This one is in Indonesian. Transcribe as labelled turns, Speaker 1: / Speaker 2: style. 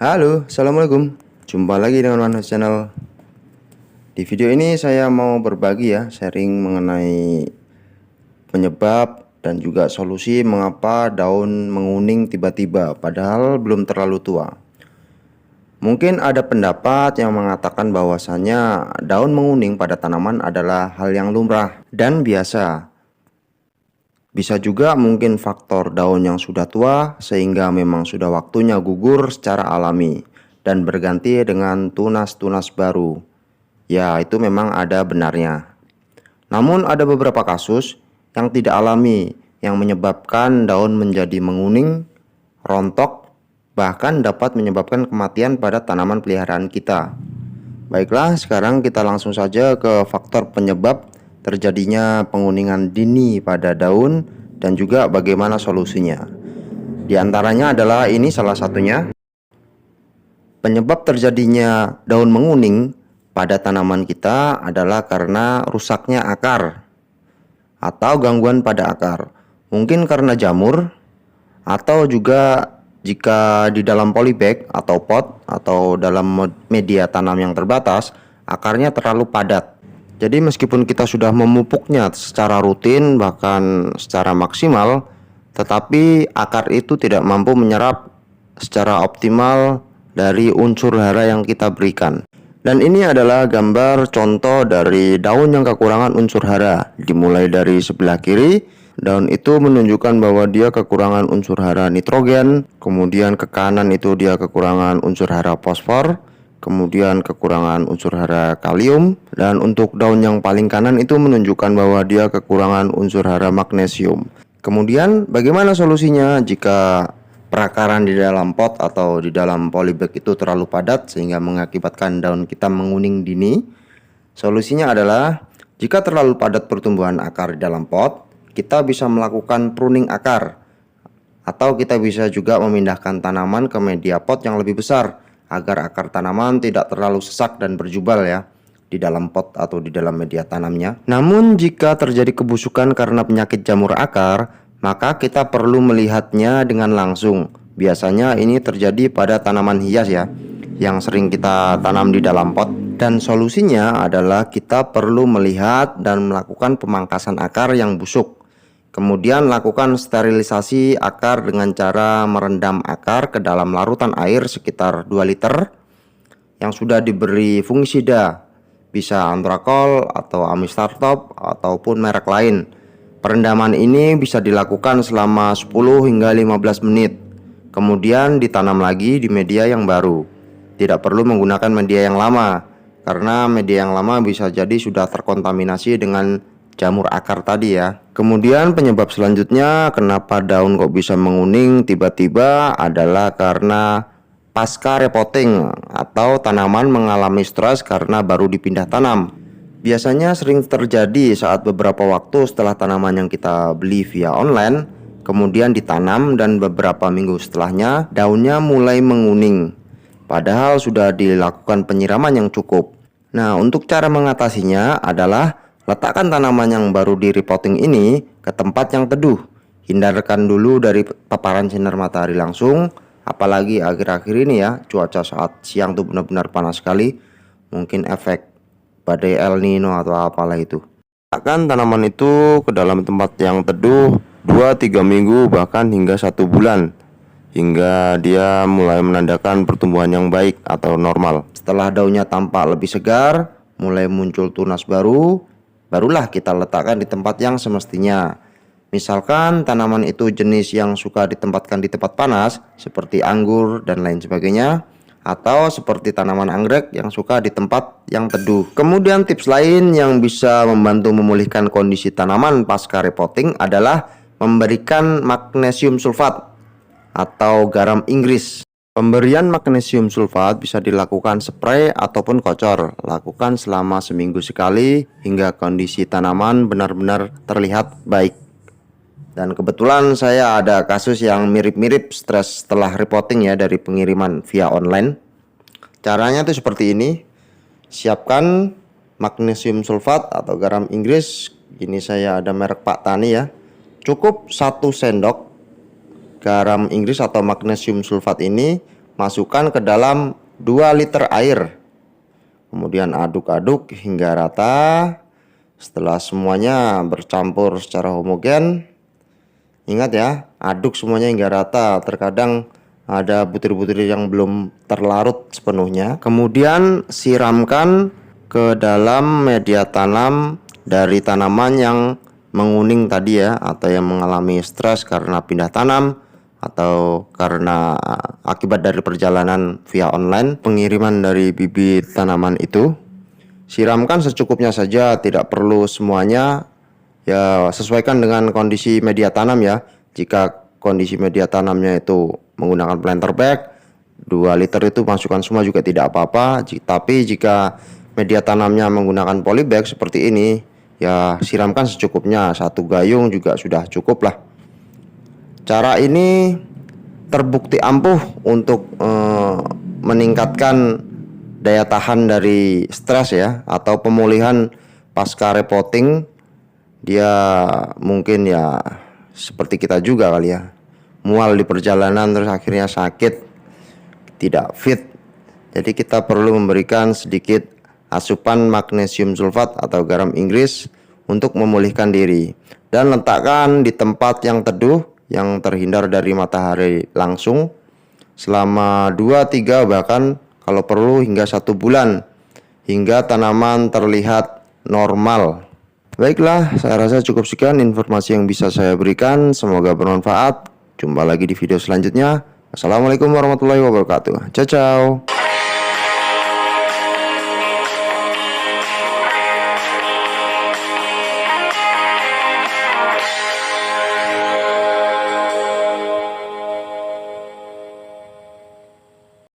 Speaker 1: Halo, Assalamualaikum. Jumpa lagi dengan Manhas Channel. Di video ini saya mau berbagi sharing mengenai penyebab dan juga solusi mengapa daun menguning tiba-tiba padahal belum terlalu tua. Mungkin ada pendapat yang mengatakan bahwasanya daun menguning pada tanaman adalah hal yang lumrah dan biasa. Bisa juga mungkin faktor daun yang sudah tua sehingga memang sudah waktunya gugur secara alami dan berganti dengan tunas-tunas baru. Ya, itu memang ada benarnya. Namun ada beberapa kasus yang tidak alami yang menyebabkan daun menjadi menguning, rontok, bahkan dapat menyebabkan kematian pada tanaman peliharaan kita. Baiklah, sekarang kita langsung saja ke faktor penyebab terjadinya penguningan dini pada daun dan juga bagaimana solusinya. Di antaranya adalah ini salah satunya. Penyebab terjadinya daun menguning pada tanaman kita adalah karena rusaknya akar atau gangguan pada akar. Mungkin karena jamur atau juga jika di dalam polybag atau pot atau dalam media tanam yang terbatas, akarnya terlalu padat. Jadi meskipun kita sudah memupuknya secara rutin bahkan secara maksimal, tetapi akar itu tidak mampu menyerap secara optimal dari unsur hara yang kita berikan. Dan ini adalah gambar contoh dari daun yang kekurangan unsur hara. Dimulai dari sebelah kiri, daun itu menunjukkan bahwa dia kekurangan unsur hara nitrogen. Kemudian ke kanan itu dia kekurangan unsur hara fosfor, kemudian kekurangan unsur hara kalium. Dan untuk daun yang paling kanan itu menunjukkan bahwa dia kekurangan unsur hara magnesium. Kemudian bagaimana solusinya jika perakaran di dalam pot atau di dalam polybag itu terlalu padat sehingga mengakibatkan daun kita menguning dini? Solusinya adalah jika terlalu padat pertumbuhan akar di dalam pot, kita bisa melakukan pruning akar, atau kita bisa juga memindahkan tanaman ke media pot yang lebih besar agar akar tanaman tidak terlalu sesak dan berjubal di dalam pot atau di dalam media tanamnya. Namun jika terjadi kebusukan karena penyakit jamur akar, maka kita perlu melihatnya dengan langsung. Biasanya ini terjadi pada tanaman hias yang sering kita tanam di dalam pot. Dan solusinya adalah kita perlu melihat dan melakukan pemangkasan akar yang busuk. Kemudian lakukan sterilisasi akar dengan cara merendam akar ke dalam larutan air sekitar 2 liter yang sudah diberi fungisida, bisa antrakol atau amistartop ataupun merek lain. Perendaman ini bisa dilakukan selama 10 hingga 15 menit. Kemudian ditanam lagi di media yang baru. Tidak perlu menggunakan media yang lama, karena media yang lama bisa jadi sudah terkontaminasi dengan jamur akar tadi Kemudian penyebab selanjutnya kenapa daun kok bisa menguning tiba-tiba adalah karena pasca repotting atau tanaman mengalami stres karena baru dipindah tanam. Biasanya sering terjadi saat beberapa waktu setelah tanaman yang kita beli via online kemudian ditanam dan beberapa minggu setelahnya daunnya mulai menguning, padahal sudah dilakukan penyiraman yang cukup. Nah, untuk cara mengatasinya adalah letakkan tanaman yang baru di repotting ini ke tempat yang teduh. Hindarkan dulu dari paparan sinar matahari langsung, apalagi akhir-akhir ini cuaca saat siang tuh benar-benar panas sekali. Mungkin efek badai El Nino atau apalah itu. Letakkan tanaman itu ke dalam tempat yang teduh 2-3 minggu bahkan hingga 1 bulan, hingga dia mulai menandakan pertumbuhan yang baik atau normal. Setelah daunnya tampak lebih segar, mulai muncul tunas baru, barulah kita letakkan di tempat yang semestinya. Misalkan tanaman itu jenis yang suka ditempatkan di tempat panas seperti anggur dan lain sebagainya, atau seperti tanaman anggrek yang suka di tempat yang teduh. Kemudian tips lain yang bisa membantu memulihkan kondisi tanaman pasca repotting adalah memberikan magnesium sulfat atau garam Inggris. Pemberian magnesium sulfat bisa dilakukan spray ataupun kocor. Lakukan selama seminggu sekali hingga kondisi tanaman benar-benar terlihat baik. Dan kebetulan saya ada kasus yang mirip-mirip stres setelah repotting dari pengiriman via online. Caranya tuh seperti ini. Siapkan magnesium sulfat atau garam Inggris. Ini saya ada merek Pak Tani Cukup 1 sendok garam Inggris atau magnesium sulfat ini masukkan ke dalam 2 liter air. Kemudian aduk-aduk hingga rata. Setelah semuanya bercampur secara homogen, ingat ya, aduk semuanya hingga rata. Terkadang ada butir-butir yang belum terlarut sepenuhnya. Kemudian siramkan ke dalam media tanam dari tanaman yang menguning tadi ya, atau yang mengalami stres karena pindah tanam atau karena akibat dari perjalanan via online pengiriman dari bibit tanaman itu. Siramkan secukupnya saja, tidak perlu semuanya ya, sesuaikan dengan kondisi media tanam ya. Jika kondisi media tanamnya itu menggunakan planter bag, 2 liter itu masukkan semua juga tidak apa-apa. Tapi jika media tanamnya menggunakan polybag seperti ini, ya siramkan secukupnya, 1 gayung juga sudah cukup lah. Cara ini terbukti ampuh untuk meningkatkan daya tahan dari stres ya, atau pemulihan pasca repotting. Dia mungkin ya seperti kita juga kali ya, mual di perjalanan terus akhirnya sakit, tidak fit. Jadi kita perlu memberikan sedikit asupan magnesium sulfat atau garam Inggris untuk memulihkan diri, dan letakkan di tempat yang teduh yang terhindar dari matahari langsung selama 2-3 bahkan kalau perlu hingga 1 bulan, hingga tanaman terlihat normal. Baiklah, saya rasa cukup sekian informasi yang bisa saya berikan. Semoga bermanfaat. Jumpa lagi di video selanjutnya. Assalamualaikum warahmatullahi wabarakatuh. Ciao ciao.